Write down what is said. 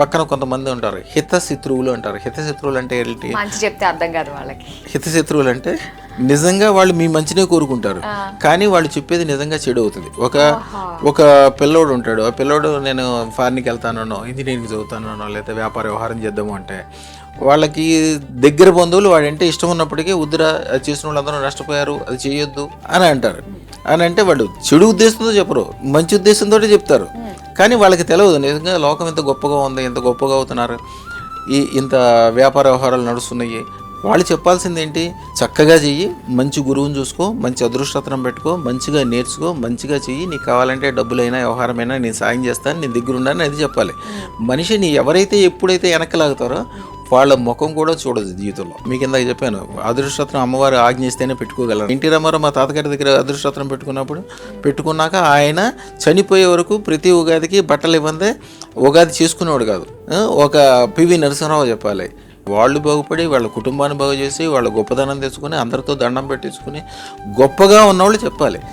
పక్కన కొంతమంది ఉంటారు హితశత్రువులు అంటారు. హితశత్రువులు అంటే ఏంటి? మంచి చెప్తే అర్థం కాదు వాళ్ళకి. హితశత్రువులు అంటే నిజంగా వాళ్ళు మీ మంచినే కోరుకుంటారు, కానీ వాళ్ళు చెప్పేది నిజంగా చెడు అవుతుంది. ఒక పిల్లోడు ఉంటాడు, ఆ పిల్లోడు నేను ఫారిన్కి వెళ్తానో, ఇంజనీరింగ్ చదువుతానో, లేదా వ్యాపార వ్యవహారం చేద్దాము అంటే వాళ్ళకి దగ్గర బంధువులు వాడంటే ఇష్టం ఉన్నప్పటికీ వద్దురా, అది చేసిన వాళ్ళందరూ నష్టపోయారు, అది చేయొద్దు అని అంటారు. అని అంటే వాళ్ళు చెడు ఉద్దేశంతో చెప్పరు, మంచి ఉద్దేశంతో చెప్తారు. కానీ వాళ్ళకి తెలియదు నిజంగా లోకం ఎంత గొప్పగా ఉంది, ఎంత గొప్పగా అవుతున్నారు, ఇంత వ్యాపార వ్యవహారాలు నడుస్తున్నాయి. వాళ్ళు చెప్పాల్సింది ఏంటి? చక్కగా చెయ్యి, మంచి గురువుని చూసుకో, మంచి అదృష్టత్రం పెట్టుకో, మంచిగా నేర్చుకో, మంచిగా చెయ్యి, నీకు కావాలంటే డబ్బులైనా వ్యవహారమైనా నేను సాయం చేస్తాను, నీ దగ్గర ఉండాలని అది చెప్పాలి. మనిషిని ఎవరైతే ఎప్పుడైతే వెనక్కి వాళ్ళ ముఖం కూడా చూడదు జీవితంలో. మీకు ఇందాక చెప్పాను, అదృష్టత్రం అమ్మవారు ఆజ్ఞిస్తేనే పెట్టుకోగలరు. ఎన్టీ రామారావు మా తాతగారి దగ్గర అదృష్టత్రం పెట్టుకున్నాక ఆయన చనిపోయే వరకు ప్రతి ఉగాదికి బట్టలు ఇవ్వందే ఉగాది చేసుకునేవాడు కాదు. ఒక పివి నరసింహరావు చెప్పాలి, వాళ్ళు బాగుపడి వాళ్ళ కుటుంబాన్ని బాగు చేసి వాళ్ళ గొప్పదనం తెచ్చుకొని అందరితో దండం పెట్టించుకుని గొప్పగా ఉన్నవాళ్ళు చెప్పాలి.